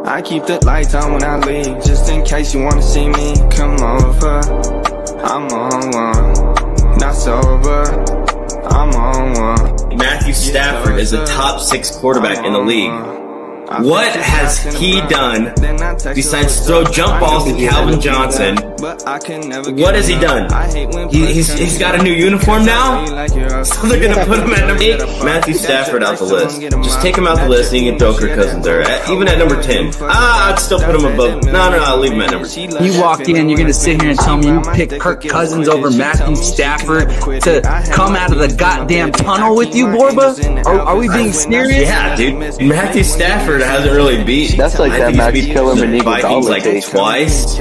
I keep the lights on when I leave, just in case you wanna see me. Come over, I'm on one, not sober, I'm on one. Matthew Stafford is a top 6 quarterback in the league. What has he done besides throw jump balls to Calvin Johnson? What has he done? He's got a new uniform now? So they're going to put him at number 8? Matthew Stafford out the list. Just take him out the list and you can throw Kirk Cousins there. Even at number 10. I'd still put him above. No, I'll leave him at number 10. You walk in, you're going to sit here and tell me you pick Kirk Cousins over Matthew Stafford to come out of the goddamn tunnel with you, Borba? Are we being serious? Yeah, dude. Matthew Stafford hasn't really beat. That's like that Max Killer Monique Vikings like twice.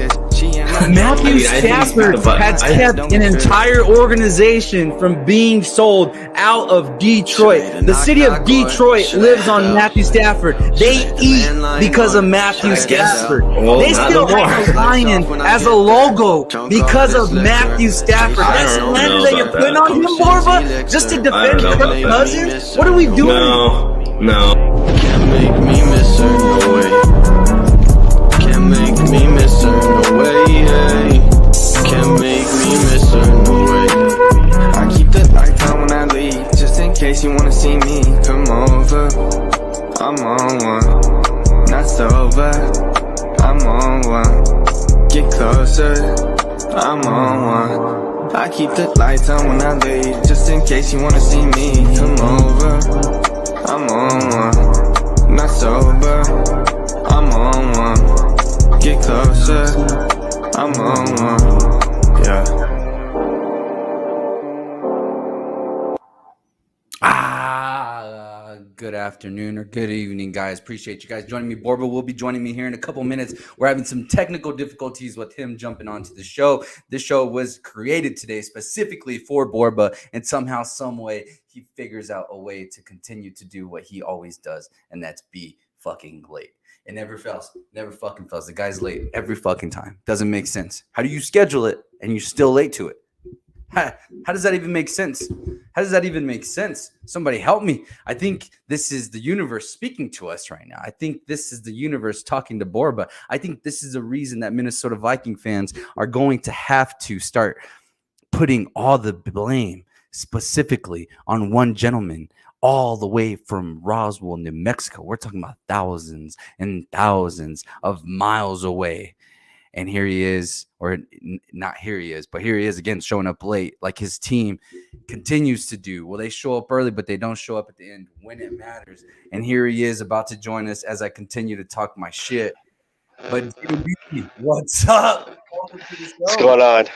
Matthew Stafford has kept an entire organization from being sold out of Detroit. The city of Detroit lives on Matthew Stafford. They eat because of Matthew Stafford. They still have a lion as a logo because of Matthew Stafford. That's slander that you're putting on him, Borba, just to defend Kirk Cousins? What are we doing? No. Can't make me miss her, no way. Can't make me miss her, no way, hey. Can't make me miss her, no way. I keep the lights on when I leave, just in case you wanna see me. Come over, I'm on one, not sober, I'm on one. Get closer, I'm on one. I keep the lights on when I leave, just in case you wanna see me. Come over, I'm on one, not sober, I'm on one. Get closer, I'm on one, yeah. Good afternoon or good evening, guys. Appreciate you guys joining me. Borba will be joining me here in a couple minutes. We're having some technical difficulties with him jumping onto the show. This show was created today specifically for Borba, and somehow, some way, he figures out a way to continue to do what he always does, and that's be fucking late. It never fails. Never fucking fails. The guy's late every fucking time. Doesn't make sense. How do you schedule it and you're still late to it? How does that even make sense? How does that even make sense? Somebody help me. I think this is the universe speaking to us right now. I think this is the universe talking to Borba. I think this is a reason that Minnesota Viking fans are going to have to start putting all the blame specifically on one gentleman all the way from Roswell, New Mexico. We're talking about thousands and thousands of miles away. And here he is, or not here he is, but here he is again, showing up late like his team continues to do. Well, they show up early, but they don't show up at the end when it matters. And here he is about to join us as I continue to talk my shit. But JB, what's up? Welcome to the show. What's going on?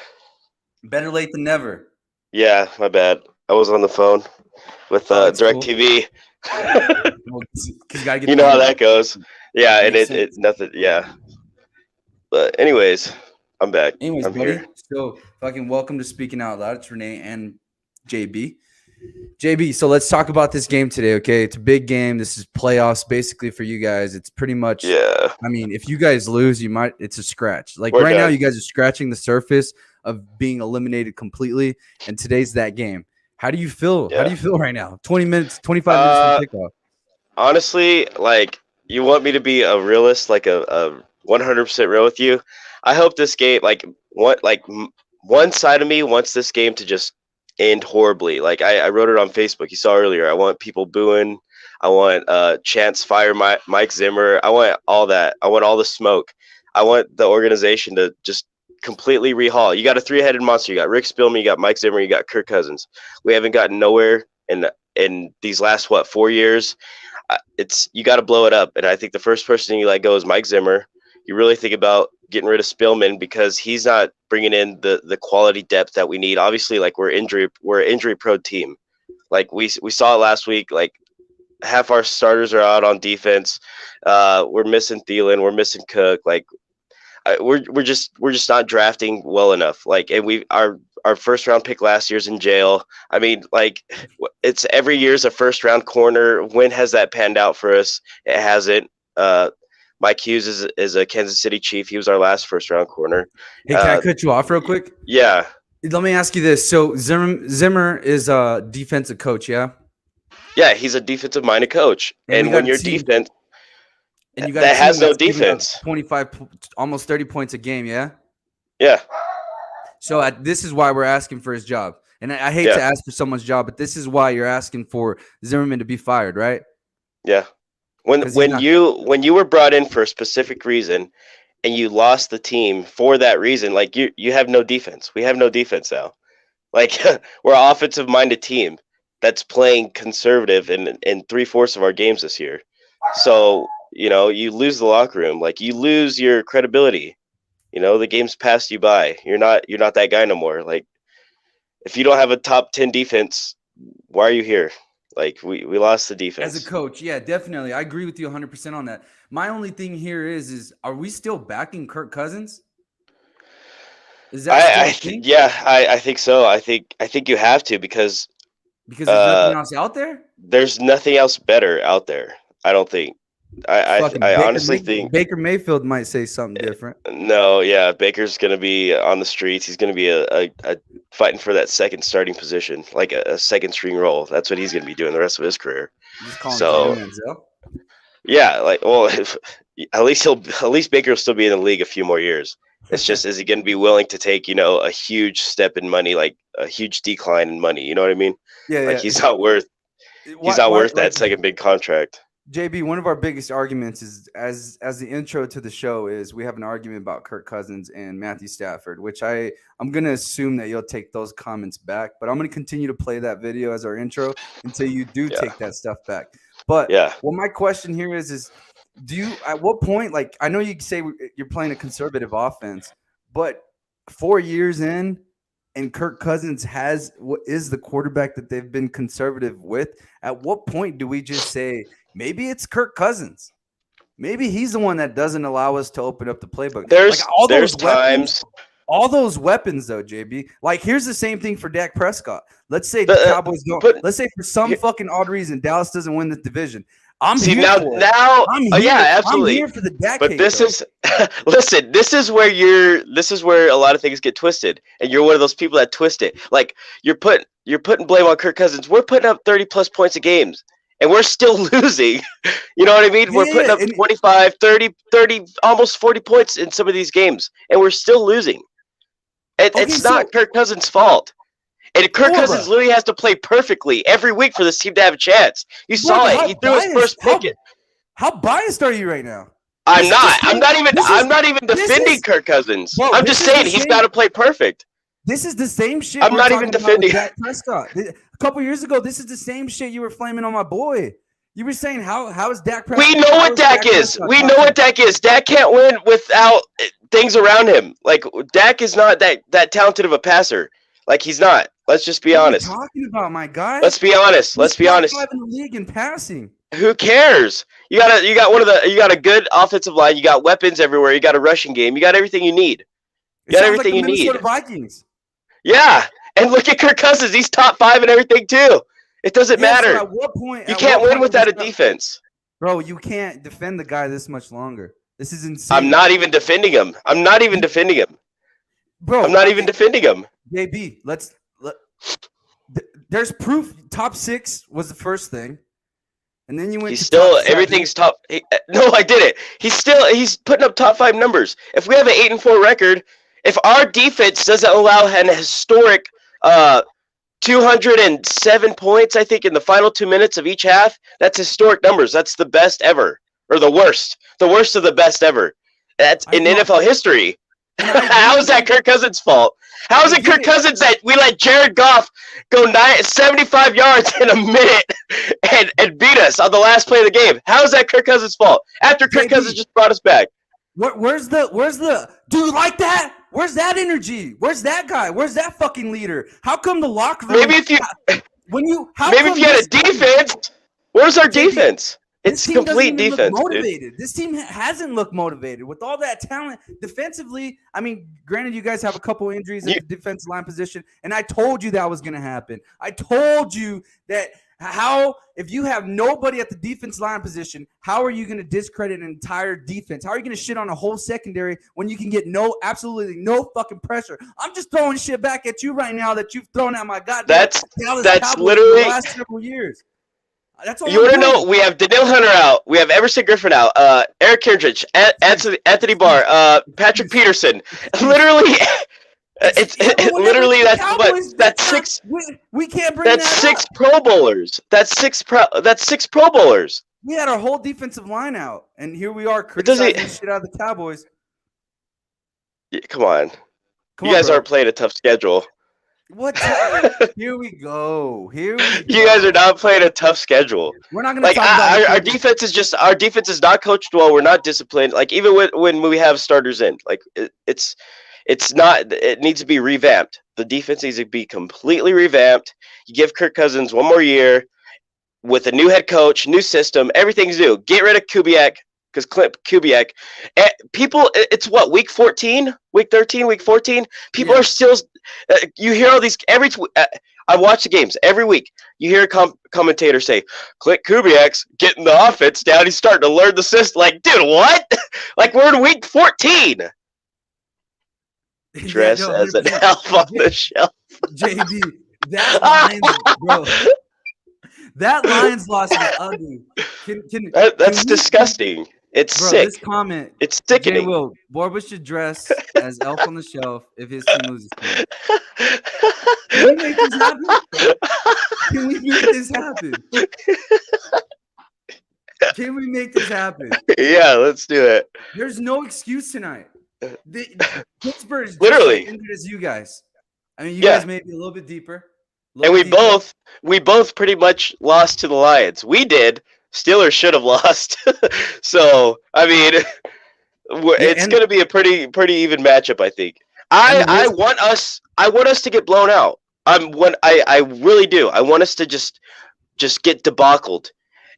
Better late than never. Yeah, my bad. I was on the phone with DirecTV. Cool. You know how that goes. Yeah, and it nothing. Yeah. But anyways, I'm back. Anyways, I'm buddy. here. So fucking welcome to Speaking Out Loud. It's Renee and JB. JB, so let's talk about this game today, okay? It's a big game. This is playoffs basically for you guys. It's pretty much, yeah. I mean, if you guys lose, it's a scratch. Like We're right done. now, you guys are scratching the surface of being eliminated completely, and today's that game. How do you feel? Yeah. How do you feel right now? 25 minutes from kickoff. Honestly, like, you want me to be a realist, like a 100% real with you. I hope this game, one side of me wants this game to just end horribly. Like I wrote it on Facebook. You saw earlier. I want people booing. I want chants fire Mike Zimmer. I want all that. I want all the smoke. I want the organization to just completely rehaul. You got a 3-headed monster. You got Rick Spielman. You got Mike Zimmer. You got Kirk Cousins. We haven't gotten nowhere in these last 4 years. You got to blow it up. And I think the first person you let go is Mike Zimmer. You really think about getting rid of Spielman because he's not bringing in the quality depth that we need. Obviously, like we're an injury prone team. Like we saw it last week. Like half our starters are out on defense. We're missing Thielen. We're missing Cook. Like we're just not drafting well enough. Like, and our first round pick last year's in jail. I mean, like it's every year's a first round corner. When has that panned out for us? It hasn't. Mike Hughes is a Kansas City Chief. He was our last first-round corner. Hey, can I cut you off real quick? Yeah. Let me ask you this. So Zimmer is a defensive coach, yeah? Yeah, he's a defensive-minded coach. And when your defense And you got that a team has no that's giving up defense. 25, almost 30 points a game, yeah? Yeah. So this is why we're asking for his job. And I hate to ask for someone's job, but this is why you're asking for Zimmerman to be fired, right? Yeah. When you were brought in for a specific reason and you lost the team for that reason, like you have no defense. We have no defense now. Like we're an offensive minded team that's playing conservative in 3/4 of our games this year. So, you lose the locker room, like you lose your credibility. The game's passed you by. You're not that guy no more. Like if you don't have a top 10 defense, why are you here? Like we lost the defense. As a coach, yeah, definitely. I agree with you 100% on that. My only thing here is are we still backing Kirk Cousins? Is that I think so. I think you have to because there's nothing else out there? There's nothing else better out there. I don't think. I honestly think Baker Mayfield might say something different. No, yeah, Baker's going to be on the streets. He's going to be a fighting for that second starting position, like a second string role. That's what he's going to be doing the rest of his career. So, yeah, at least Baker will still be in the league a few more years. It's just, is he going to be willing to take, a huge step in money, like a huge decline in money? You know what I mean? Yeah. He's not worth that second big contract. JB, one of our biggest arguments is as the intro to the show is we have an argument about Kirk Cousins and Matthew Stafford, which I'm going to assume that you'll take those comments back, but I'm going to continue to play that video as our intro until you do take that stuff back. But my question here is do you, at what point, like, I know you say you're playing a conservative offense, but 4 years in, and Kirk Cousins is the quarterback that they've been conservative with. At what point do we just say, maybe it's Kirk Cousins? Maybe he's the one that doesn't allow us to open up the playbook. There's times. All those weapons, though, JB. Like, here's the same thing for Dak Prescott. Let's say the Cowboys don't. Let's say for some fucking odd reason Dallas doesn't win the division. Absolutely. I'm here for the Dak. But this is listen. This is where a lot of things get twisted, and you're one of those people that twist it. Like you're putting blame on Kirk Cousins. We're putting up 30+ points a games, and we're still losing. You know what I mean? We're putting up 25, 30, almost 40 points in some of these games, and we're still losing. It's not Kirk Cousins' fault. And Kirk Cousins literally has to play perfectly every week for this team to have a chance. You saw it. He threw his first pick. How biased are you right now? I'm not even defending Kirk Cousins. I'm just saying he's got to play perfect. This is the same shit. I'm not even defending Dak Prescott. A couple years ago, this is the same shit you were flaming on my boy. You were saying how is Dak Prescott? We know what Dak is. We know what Dak is. Dak can't win without things around him. Like Dak is not that talented of a passer. Like he's not. Let's just be honest. What are you talking about, my guy? Let's be honest. Let's be honest. He's top 5 in the league in passing. Who cares? You got a good offensive line. You got weapons everywhere. You got a rushing game. You got everything you need. You got everything you need. Vikings. Yeah, and look at Kirk Cousins. He's top 5 in everything too. It doesn't matter. So at what point? You can't win without a defense. Bro, you can't defend the guy this much longer. This is insane. I'm not even defending him. Bro, I'm not even defending him. JB, there's proof. Top 6 was the first thing, and then you went. He's still everything's top. No, I did it. He's putting up top 5 numbers. If we have an 8-4 record, if our defense doesn't allow an historic 207 points, I think, in the final 2 minutes of each half, that's historic numbers. That's the best ever, or the worst of the best ever. That's in NFL history. How is that Kirk Cousins' fault? How is it Kirk Cousins that we let Jared Goff go 75 yards in a minute and beat us on the last play of the game? How is that Kirk Cousins' fault? After Kirk Cousins just brought us back. Where's the do you like that? Where's that energy? Where's that guy? Where's that fucking leader? How come the locker room if you had a defense, where's our defense? It's complete defense, dude. This team hasn't looked motivated with all that talent defensively. I mean, granted, you guys have a couple injuries at the defensive line position, and I told you that was going to happen. I told you that if you have nobody at the defense line position, how are you going to discredit an entire defense? How are you going to shit on a whole secondary when you can get absolutely no fucking pressure? I'm just throwing shit back at you right now that you've thrown at my goddamn That's literally the last several years. That's all You want to know? We have Daniil Hunter out. We have Everson Griffin out. Eric Kindrich, Anthony Barr, Patrick Peterson. Literally, it's literally that's six. We can't bring That's that six up. Pro Bowlers. That's six Pro Bowlers. We had our whole defensive line out, and here we are criticizing the shit out of the Cowboys. Yeah, come on, you guys aren't playing a tough schedule. What? Here we go. You guys are not playing a tough schedule. We're not gonna talk about our defense is not coached well. We're not disciplined. Like even when we have starters in, like it's not. It needs to be revamped. The defense needs to be completely revamped. You give Kirk Cousins one more year with a new head coach, new system. Everything's new. Get rid of Kubiak. Because Kubiak, people, it's what, week 14, week 13, week 14. People are still. You hear all these I watch the games every week. You hear a commentator say, "Clint Kubiak's getting the offense down. He's starting to learn the system." Like, dude, what? Like we're in week 14. Dress as an elf on the shelf. JB, that line, bro. That Lions loss is ugly. That's disgusting. It's sick. This comment. It's sickening. Will Borba should dress as Elf on the Shelf if his team loses. Can we make this happen? Can we make this happen? Can we make this happen? Yeah, let's do it. There's no excuse tonight. Pittsburgh is literally as injured as you guys. I mean, you guys may be a little bit deeper. And we both pretty much lost to the Lions. We did. Steelers should have lost. So I mean, it's going to be a pretty even matchup. I think. I want us to get blown out. I really do. I want us to just get debacled,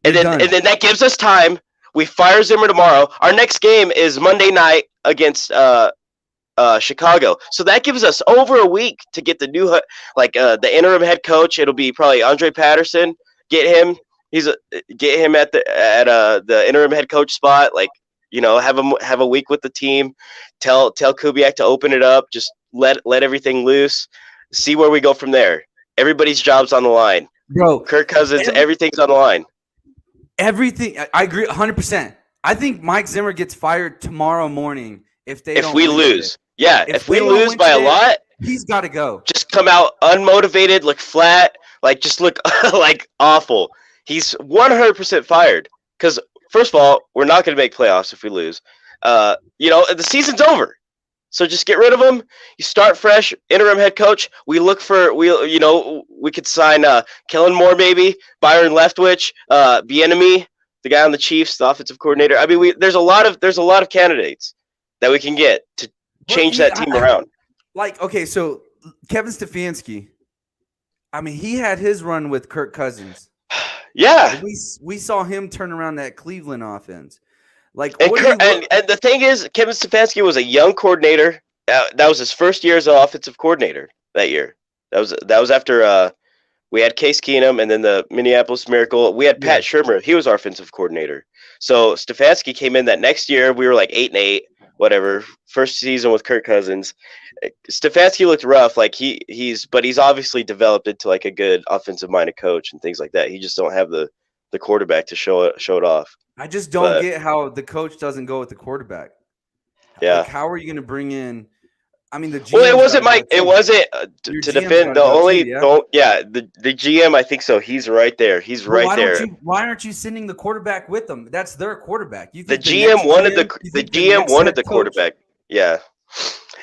and then that gives us time. We fire Zimmer tomorrow. Our next game is Monday night against Chicago. So that gives us over a week to get the new the interim head coach. It'll be probably Andre Patterson. Get him at the interim head coach spot. Like, you know, have a week with the team. Tell Kubiak to open it up. Just let everything loose. See where we go from there. Everybody's job's on the line. Bro, Kirk Cousins, everything's on the line. Everything. I agree 100%. I think Mike Zimmer gets fired tomorrow morning if we lose. Yeah, if we lose by a lot, he's got to go. Just come out unmotivated, look flat, like just look like awful. He's 100% fired because first of all, we're not going to make playoffs if we lose. You know, the season's over. So just get rid of him. You start fresh, interim head coach. We could sign Kellen Moore maybe, Byron Leftwich, Bieniemy, the guy on the Chiefs, the offensive coordinator. I mean, there's a lot of candidates that we can get to change that team around. Like, okay, so Kevin Stefanski, I mean, he had his run with Kirk Cousins. Yeah, we saw him turn around that Cleveland offense. Like, and the thing is, Kevin Stefanski was a young coordinator. That was his first year as an offensive coordinator that year. That was after we had Case Keenum and then the Minneapolis Miracle. We had Pat Shurmur. He was our offensive coordinator. So Stefanski came in that next year. We were like 8-8, whatever. First season with Kirk Cousins. Stefanski looked rough. Like he's obviously developed into like a good offensive minded coach and things like that. He just don't have the quarterback to show it off. I just don't get how the coach doesn't go with the quarterback. Yeah. Like, how are you going to bring in? I mean, the GM. Well, it wasn't Mike. It wasn't to defend the only. The GM. I think so. He's right there. He's right there. Why aren't you sending the quarterback with them? That's their quarterback. The GM wanted the quarterback. Yeah.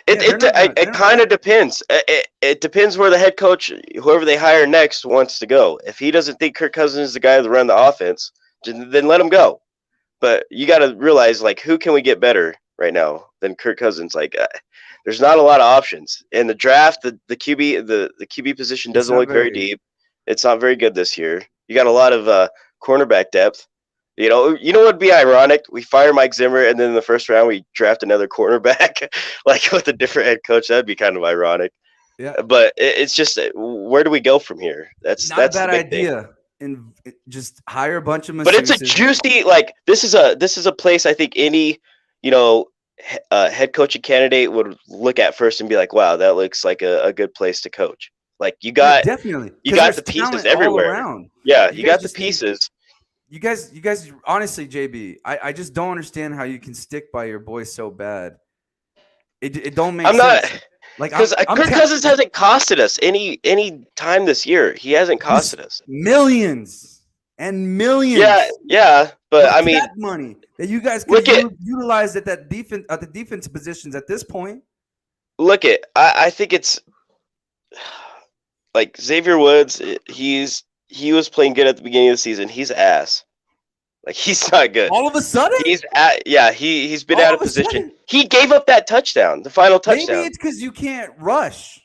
It kind of depends. It depends where the head coach, whoever they hire next, wants to go. If he doesn't think Kirk Cousins is the guy to run the offense, then let him go. But you got to realize, like, who can we get better right now than Kirk Cousins? Like, there's not a lot of options in the draft. The QB position doesn't look very deep. It's not very good this year. You got a lot of cornerback depth. You know what would be ironic? We fire Mike Zimmer, and then in the first round we draft another cornerback, like with a different head coach. That'd be kind of ironic. Yeah. But it's just, where do we go from here? That's a bad idea. And just hire a bunch of masseuses. But it's a juicy, like, this is a place I think any, head coaching candidate would look at first and be like, wow, that looks like a good place to coach. Like you got definitely you got the pieces everywhere. Yeah, you got the pieces. You guys, honestly, JB, I just don't understand how you can stick by your boy so bad. It don't make sense. Like because Kirk Cousins hasn't costed us any time this year. He hasn't costed us millions and millions. Yeah, but I mean, money that you guys could utilize at that defense at the defensive positions at this point. I think it's like Xavier Woods. He was playing good at the beginning of the season. He's ass. Like he's not good. All of a sudden, he's been out of position. He gave up that touchdown, the final touchdown. Maybe it's because you can't rush.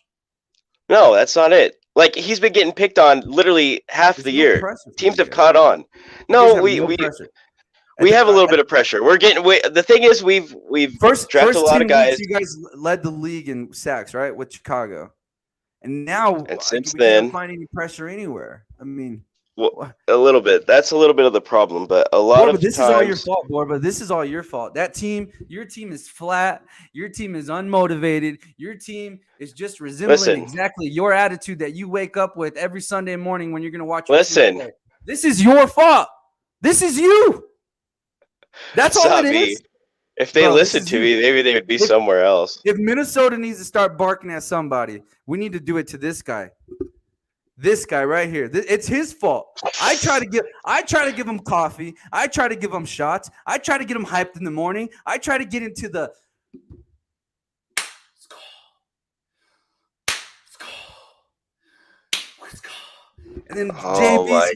No, that's not it. Like he's been getting picked on literally half the year. Teams have caught on. No, we have a little bit of pressure. The thing is we've drafted a lot of guys. You guys led the league in sacks, right, with Chicago, and now since then, can't find any pressure anywhere. I mean. Well, a little bit. That's a little bit of the problem, but a lot of this is all your fault, Borba. This is all your fault. Your team is flat. Your team is unmotivated. Your team is just resembling exactly your attitude that you wake up with every Sunday morning when you're going to watch. Listen, this is your fault. This is you. That's all it is. If they listened to me, maybe they would be somewhere else. If Minnesota needs to start barking at somebody, we need to do it to this guy. This guy right here. It's his fault. I try to give him coffee. I try to give him shots. I try to get him hyped in the morning. I try to get into the and then JB's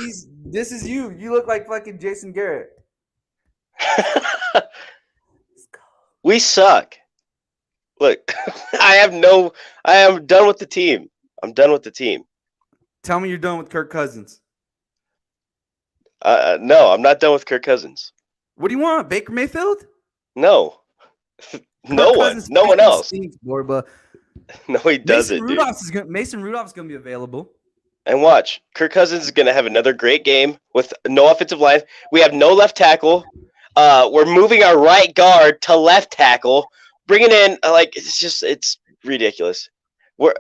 fucking this is you. You look like fucking Jason Garrett. We suck. Look, I am done with the team. I'm done with the team. Tell me you're done with Kirk Cousins. No, I'm not done with Kirk Cousins. What do you want? Baker Mayfield? No. No one else. Stinks, Borba. No, he doesn't, Mason Rudolph's going to be available. And watch. Kirk Cousins is going to have another great game with no offensive line. We have no left tackle. We're moving our right guard to left tackle. Bringing in, it's ridiculous. We're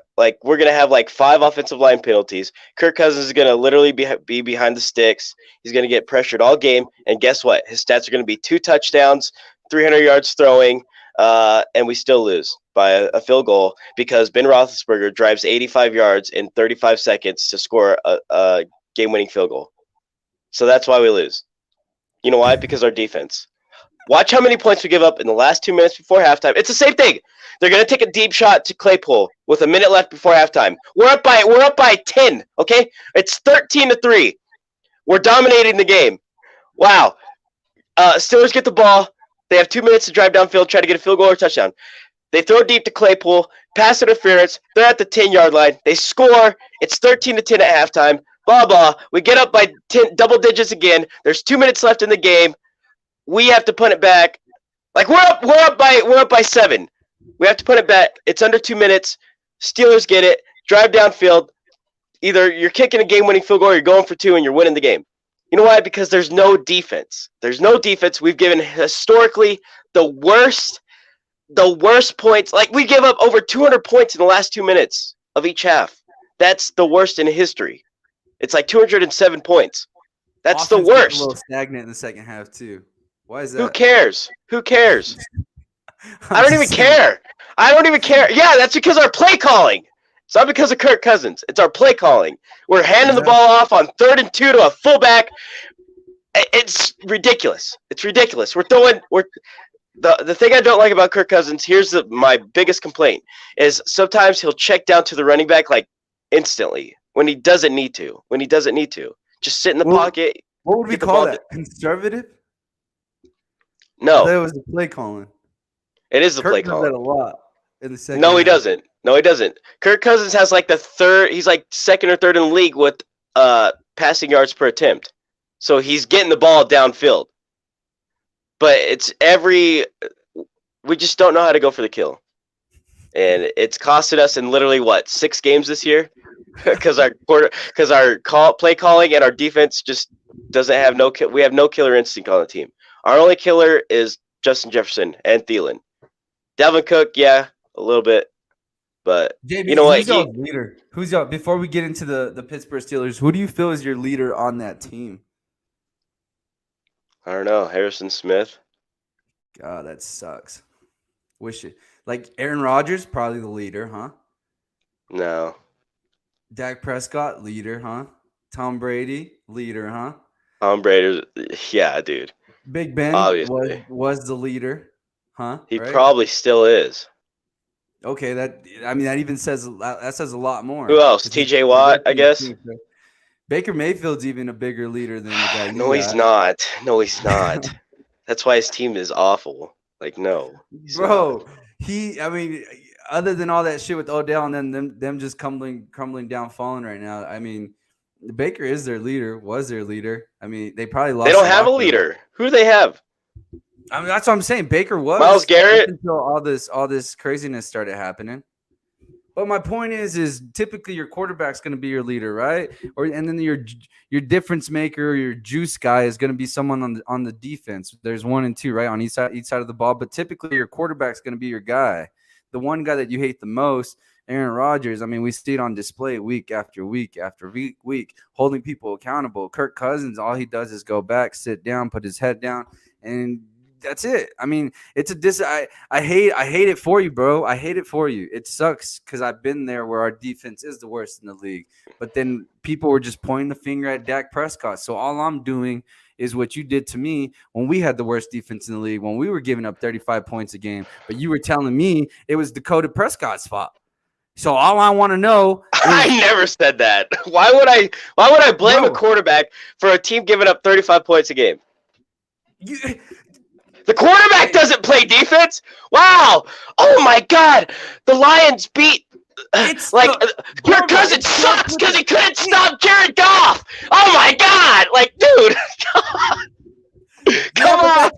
gonna have 5 offensive line penalties. Kirk Cousins is gonna literally be behind the sticks. He's gonna get pressured all game, and guess what? His stats are gonna be 2 touchdowns, 300 yards throwing, and we still lose by a field goal because Ben Roethlisberger drives 85 yards in 35 seconds to score a game-winning field goal. So that's why we lose. You know why? Because our defense. Watch how many points we give up in the last 2 minutes before halftime. It's the same thing. They're going to take a deep shot to Claypool with a minute left before halftime. We're up by 10, okay? It's 13-3. We're dominating the game. Wow. Steelers get the ball. They have 2 minutes to drive downfield, try to get a field goal or touchdown. They throw deep to Claypool, pass interference. They're at the 10-yard line. They score. It's 13-10 at halftime. Blah, blah. We get up by 10, double digits again. There's 2 minutes left in the game. We have to punt it back. We're up by 7. We have to put it back. It's under 2 minutes. Steelers get it. Drive downfield. Either you're kicking a game-winning field goal or you're going for 2 and you're winning the game. You know why? Because there's no defense. There's no defense. We've given historically the worst points. We give up over 200 points in the last 2 minutes of each half. That's the worst in history. It's 207 points. That's the worst. A little stagnant in the second half too. Why is that? Who cares? I don't even care. Yeah, that's because our play calling. It's not because of Kirk Cousins. It's our play calling. We're handing the ball off on 3rd and 2 to a fullback. It's ridiculous. We're throwing. The thing I don't like about Kirk Cousins. Here's my biggest complaint is sometimes he'll check down to the running back instantly when he doesn't need to. Just sit in the pocket. What would we call that? Conservative? No, that was the play calling. It is the play calling. That a lot in the second. No, he doesn't. Kirk Cousins has the 3rd. He's 2nd or 3rd in the league with passing yards per attempt. So he's getting the ball downfield. But we just don't know how to go for the kill. And it's costed us in literally 6 games this year because our play calling and our defense just doesn't have we have no killer instinct on the team. Our only killer is Justin Jefferson and Thielen. Dalvin Cook, yeah, a little bit. But JB, you know what? who's y'all's leader? Who's y'all? Before we get into the Pittsburgh Steelers, who do you feel is your leader on that team? I don't know. Harrison Smith. God, that sucks. Wish it. Like Aaron Rodgers, probably the leader, huh? No. Dak Prescott, leader, huh? Tom Brady, leader, huh? Tom Brady. Yeah, dude. Big Ben Obviously. was the leader, huh? He Right? probably still is. Okay, that even says a lot more. Who else? TJ Watt, I guess. Baker Mayfield's even a bigger leader than the guy. No, he's not. No, he's not. That's why his team is awful. Like, no. Bro, other than all that shit with Odell and then them just crumbling down, falling right now. I mean, Baker is their leader, was their leader. I mean, they probably lost. They don't have a leader. Who do they have? I mean, that's what I'm saying. Baker was Myles Garrett until all this craziness started happening. But my point is typically your quarterback's going to be your leader, right? And then your difference maker, your juice guy is going to be someone on the defense. There's 1 and 2, right, on each side of the ball. But typically your quarterback's going to be your guy, the one guy that you hate the most. Aaron Rodgers. I mean, we see it on display week after week after week, holding people accountable. Kirk Cousins, all he does is go back, sit down, put his head down, and that's it. I mean, it's I hate it for you, bro. I hate it for you. It sucks because I've been there where our defense is the worst in the league. But then people were just pointing the finger at Dak Prescott. So all I'm doing is what you did to me when we had the worst defense in the league, when we were giving up 35 points a game. But you were telling me it was Dakota Prescott's fault. So all I want to know is, I never said that. Why would I blame a quarterback for a team giving up 35 points a game? The quarterback doesn't play defense. Wow. Oh my God. The Lions beat Kirk Cousins sucks because he couldn't stop Jared Goff. Oh my God. Like, dude. Come on.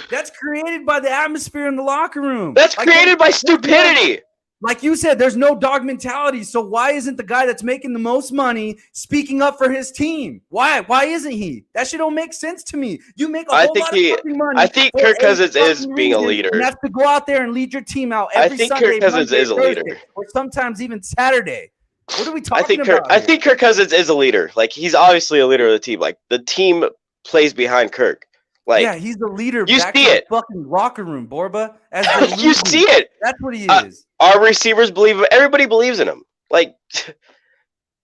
That's created by the atmosphere in the locker room. That's created by stupidity. Like you said, there's no dog mentality. So why isn't the guy that's making the most money speaking up for his team? Why isn't he? That shit don't make sense to me. You make a whole lot of fucking money. I think Kirk Cousins is being a leader. You have to go out there and lead your team out every Sunday. I think Kirk Cousins is a leader. Or sometimes even Saturday. What are we talking about? I think Kirk Cousins is a leader. Like, he's obviously a leader of the team. Like, the team plays behind Kirk. Like, yeah, he's the leader. You see it. Fucking locker room, Borba. You see it. That's what he is. Our receivers believe him. Everybody believes in him. Like,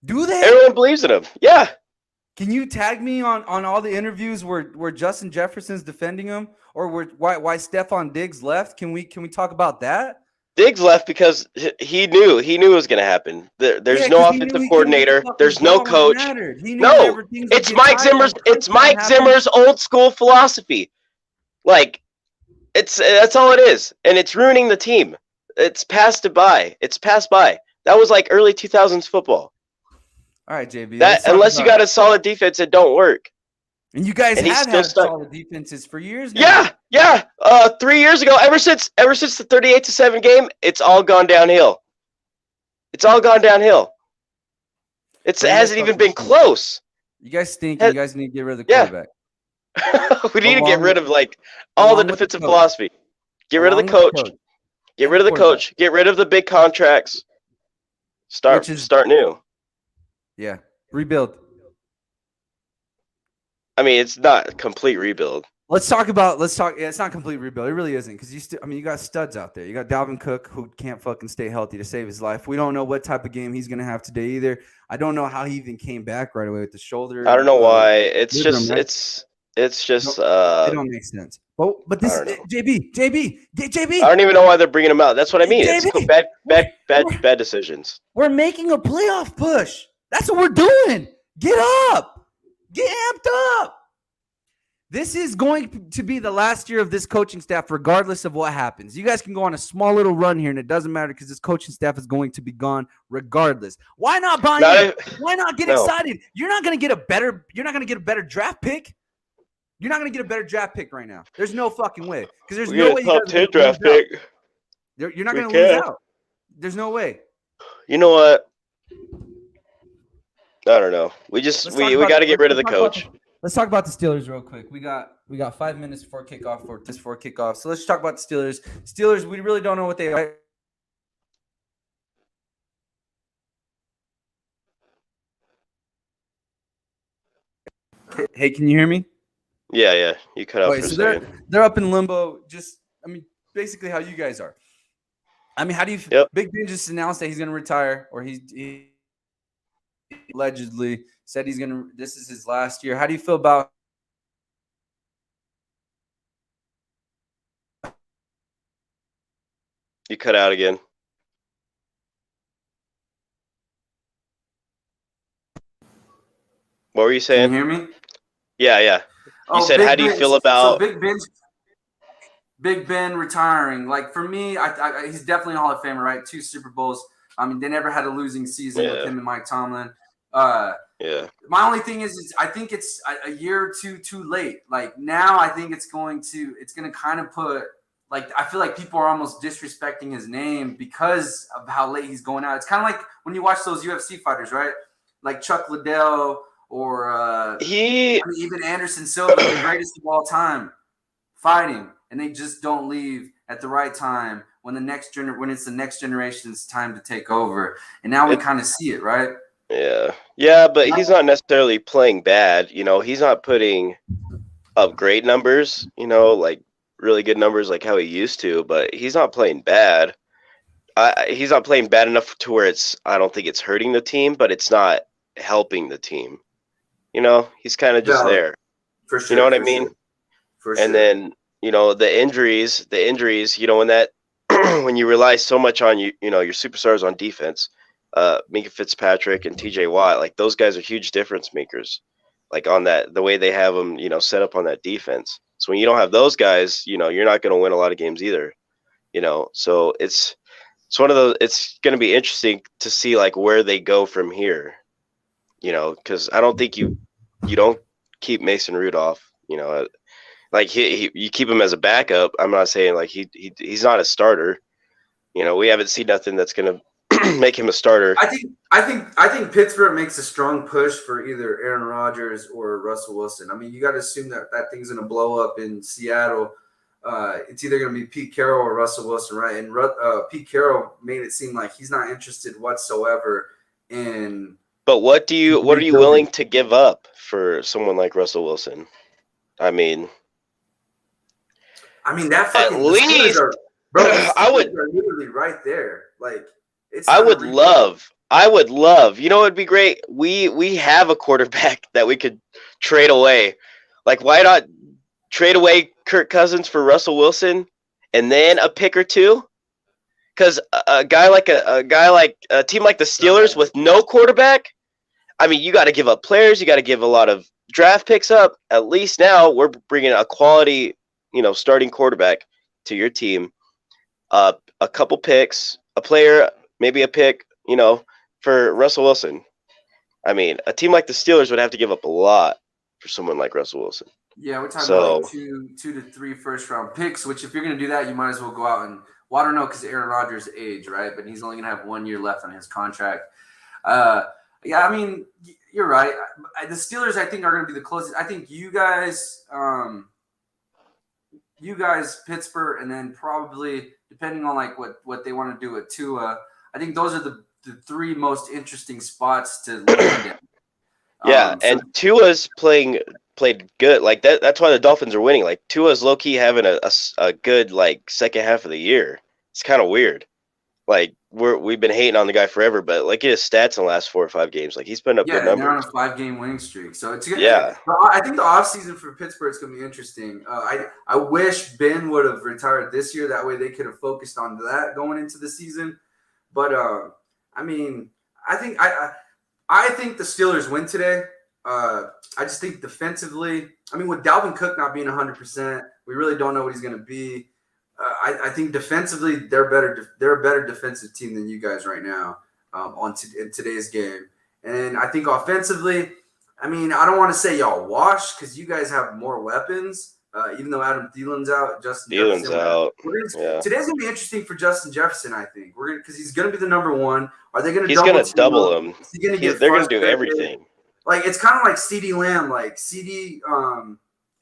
do they? Everyone believes in him. Yeah. Can you tag me on all the interviews where Justin Jefferson's defending him, or why Stephon Diggs left? Can we talk about that? Diggs left because he knew it was going to happen. There's no offensive coordinator. There's no coach. No, it's Mike Zimmer's. It's Mike Zimmer's old school philosophy. Like, that's all it is, and it's ruining the team. It's passed by. That was like early 2000s football. All right, JB. That unless you got a solid defense, it don't work. And you guys have had solid defenses for years now. Yeah. 3 years ago, ever since the 38-7 game, it's all gone downhill. It hasn't even been close. You guys stink. You guys need to get rid of the quarterback. We need to get rid of all the defensive philosophy. Get rid of the coach. Get rid of the coach. Get rid of the big contracts. Start new. Yeah. Rebuild. I mean, it's not a complete rebuild. Let's talk. Yeah, it's not a complete rebuild. It really isn't, because you got studs out there. You got Dalvin Cook, who can't fucking stay healthy to save his life. We don't know what type of game he's gonna have today either. I don't know how he even came back right away with the shoulder. I don't know why. It's just it don't make sense. But this JB. I don't even know why they're bringing him out. That's what I mean. JB, it's bad decisions. We're making a playoff push. That's what we're doing. Get up. Get amped up. This is going to be the last year of this coaching staff, regardless of what happens. You guys can go on a small little run here, and it doesn't matter because this coaching staff is going to be gone regardless. Why not buy in? Why not get excited? You're not going to get a better draft pick. You're not going to get a better draft pick right now. There's no fucking way. Because there's no way top 10 draft pick. You're not going to lose out. There's no way. You know what? I don't know. We got to get rid of the coach. Let's talk about the Steelers real quick. We got 5 minutes before kickoff. So let's talk about the Steelers. Steelers, we really don't know what they are. Hey, can you hear me? Yeah. You cut out Okay, for a so second. they're up in limbo. Basically how you guys are. How do you? Yep. Big Ben just announced that he's going to retire, or he allegedly said he's going to. This is his last year. How do you feel about? You cut out again. What were you saying? Can you hear me? Yeah. You said, how do you feel about? Big Ben retiring. Like for me, he's definitely a Hall of Famer, right? 2 Super Bowls. They never had a losing season with him and Mike Tomlin. Yeah. My only thing is I think it's a year or two too late. Like now, I think it's going to kind of put, like, I feel like people are almost disrespecting his name because of how late he's going out. It's kind of like when you watch those UFC fighters, right? Like Chuck Liddell or even Anderson Silva, the greatest of all time, fighting, and they just don't leave at the right time when it's the next generation's time to take over. And now we kind of see it, right? Yeah, but he's not necessarily playing bad. He's not putting up great numbers, like really good numbers like how he used to, but he's not playing bad. He's not playing bad enough to where I don't think it's hurting the team, but it's not helping the team. He's kind of just there. For sure. You know what I mean? Sure. For and sure. then, the injuries, when you rely so much on your superstars on defense, Minka Fitzpatrick and TJ Watt, like those guys are huge difference makers, like on the way they have them, set up on that defense. So when you don't have those guys, you're not going to win a lot of games either, so it's one of those. It's going to be interesting to see like where they go from here, because I don't think you don't keep Mason Rudolph, like you keep him as a backup. I'm not saying like he's not a starter. We haven't seen nothing that's gonna make him a starter. I think Pittsburgh makes a strong push for either Aaron Rodgers or Russell Wilson. You got to assume that thing's gonna blow up in Seattle. It's either gonna be Pete Carroll or Russell Wilson, right? And Pete Carroll made it seem like he's not interested whatsoever in. But what are you willing to give up for someone like Russell Wilson? I mean, that fucking at least I would literally right there. Like I would love. It'd be great. We have a quarterback that we could trade away. Like, why not trade away Kirk Cousins for Russell Wilson and then a pick or two? Because a team like the Steelers with no quarterback, you got to give up players. You got to give a lot of draft picks up. At least now we're bringing a quality, starting quarterback to your team. A couple picks, a player, maybe a pick, for Russell Wilson. A team like the Steelers would have to give up a lot for someone like Russell Wilson. Yeah, we're talking about like 2 to 3 first-round picks, which if you're going to do that, you might as well go out and – well, I don't know because Aaron Rodgers' age, right? But he's only going to have 1 year left on his contract. You're right. The Steelers, I think, are going to be the closest. I think you guys, Pittsburgh, and then probably depending on like what they want to do with Tua, I think those are the 3 most interesting spots to land in. And Tua's played good. Like that's why the Dolphins are winning. Like Tua's low key having a good like second half of the year. It's kind of weird. Like we've been hating on the guy forever, but like his stats in the last 4 or 5 games, like he's putting up good numbers. They're on a 5-game winning streak, so it's good. Yeah. I think the offseason for Pittsburgh is going to be interesting. I wish Ben would have retired this year. That way they could have focused on that going into the season. But I think the Steelers win today. I just think defensively, with Dalvin Cook not being 100%, we really don't know what he's going to be. I think defensively, they're a better defensive team than you guys right now in today's game. And I think offensively, I don't want to say y'all wash because you guys have more weapons. Even though Adam Thielen's out, Justin Thielen's Jefferson out. Today's gonna be interesting for Justin Jefferson. I think because he's gonna be the number 1. Are they gonna? He's gonna double him. They're gonna do everything. Like it's kind of like CeeDee Lamb. Like CeeDee.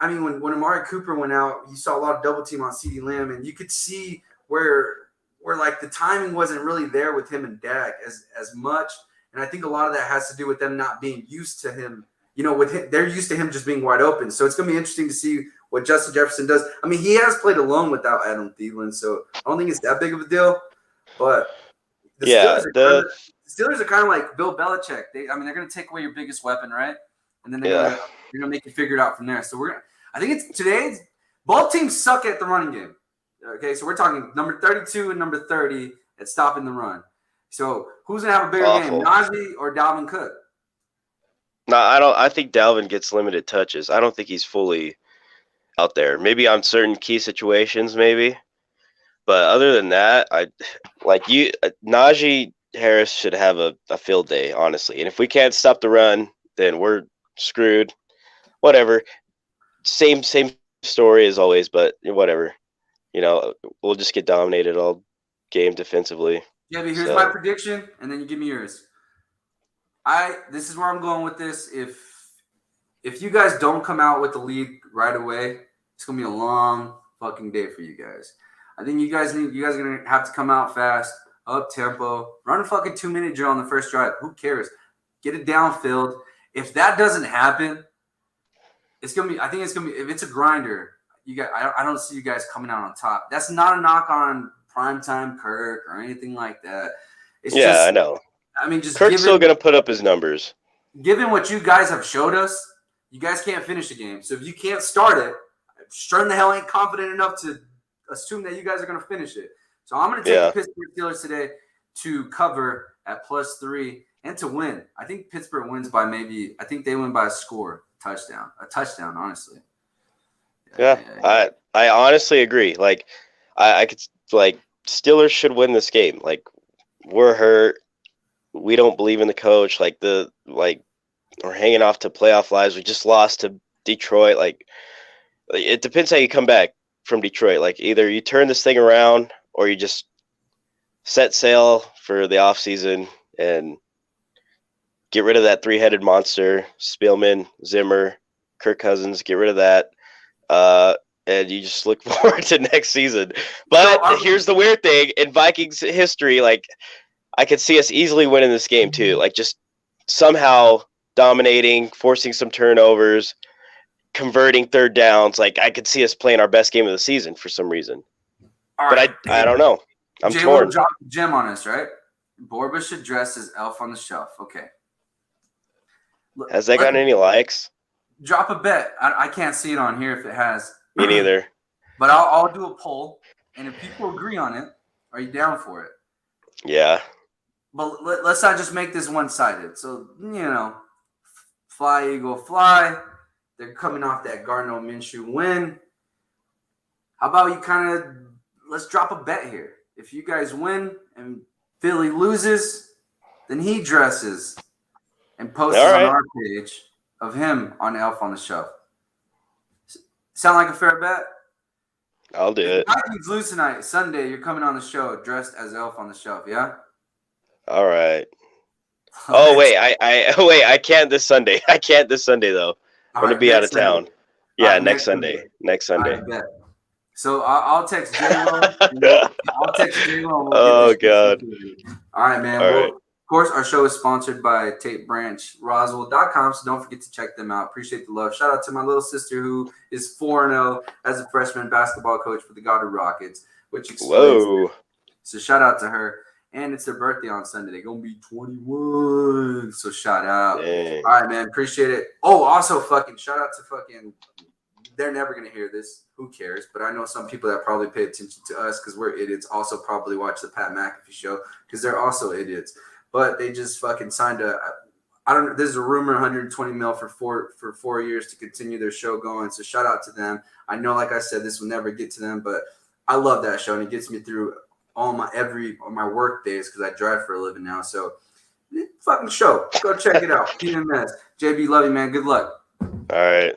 When Amari Cooper went out, you saw a lot of double team on CeeDee Lamb, and you could see where like the timing wasn't really there with him and Dak as much. And I think a lot of that has to do with them not being used to him, with him, they're used to him just being wide open. So it's going to be interesting to see what Justin Jefferson does. I mean, he has played alone without Adam Thielen, so I don't think it's that big of a deal. But the Steelers are kind of like Bill Belichick. They're going to take away your biggest weapon, right? And then they're going to make you figure it out from there. So I think it's today's both teams suck at the running game. Okay, so we're talking number 32 and number 30 at stopping the run. So who's going to have a bigger game, Najee or Dalvin Cook? No, I don't. I think Dalvin gets limited touches. I don't think he's fully out there. Maybe on certain key situations, maybe. But other than that, Najee Harris should have a field day, honestly. And if we can't stop the run, then we're screwed. Whatever. Same story as always, but whatever. We'll just get dominated all game defensively. JB, here's my prediction, and then you give me yours. This is where I'm going with this. If you guys don't come out with the lead right away, it's gonna be a long fucking day for you guys. I think you guys are gonna have to come out fast, up tempo, run a fucking 2-minute drill on the first drive. Who cares? Get it downfield. If that doesn't happen, it's gonna be. I think it's gonna be. If it's a grinder, I don't see you guys coming out on top. That's not a knock on primetime Kirk or anything like that. I know. I mean, just Kirk's still going to put up his numbers. Given what you guys have showed us, you guys can't finish the game. So if you can't start it, sure in the hell ain't confident enough to assume that you guys are going to finish it. So I'm going to take the Pittsburgh Steelers today to cover at +3 and to win. I think Pittsburgh wins by I think they win by a score, a touchdown, honestly. Yeah. I honestly agree. Like, I could, Steelers should win this game. Like, we're hurt. We don't believe in the coach. We're hanging off to playoff lives. We just lost to Detroit. It depends how you come back from Detroit. Either you turn this thing around or you just set sail for the offseason and get rid of that 3-headed monster, Spielman, Zimmer, Kirk Cousins, get rid of that. And you just look forward to next season. But here's the weird thing. In Vikings history, I could see us easily winning this game too. Just somehow dominating, forcing some turnovers, converting third downs. I could see us playing our best game of the season for some reason. But I don't know. I'm torn. Drop a gem on us, right? Borba should dress as Elf on the Shelf. Okay. Has that gotten any likes? Drop a bet. I can't see it on here if it has. Me neither. But I'll do a poll, and if people agree on it, are you down for it? Yeah. But let's not just make this one-sided. So, fly, Eagle, fly. They're coming off that Gardner Minshew win. How about let's drop a bet here. If you guys win and Philly loses, then he dresses and posts on our page of him on Elf on the Shelf. Sound like a fair bet? I'll do it. Vikings lose tonight. Sunday, you're coming on the show dressed as Elf on the Shelf, yeah? All right. Oh wait, I can't this Sunday. I can't this Sunday though. I'm gonna be out of town. Yeah, next Sunday. Next Sunday. So I'll text J-Lo. I'll text J-Lo. Oh God. All right, man. All right. Of course, our show is sponsored by TapeBranchRoswell.com, so don't forget to check them out. Appreciate the love. Shout out to my little sister who is 4-0 as a freshman basketball coach for the Goddard Rockets, which explains it. So shout out to her. And it's their birthday on Sunday. They're going to be 21. So shout out. Dang. All right, man. Appreciate it. Oh, also shout out to they're never going to hear this. Who cares? But I know some people that probably pay attention to us because we're idiots also probably watch the Pat McAfee show because they're also idiots. But they just signed there's a rumor $120 million for 4 years to continue their show going. So shout out to them. I know, like I said, this will never get to them, but I love that show and it gets me through all my work days because I drive for a living now. So fucking show. Go check it out. PMS. JB, love you, man. Good luck. All right.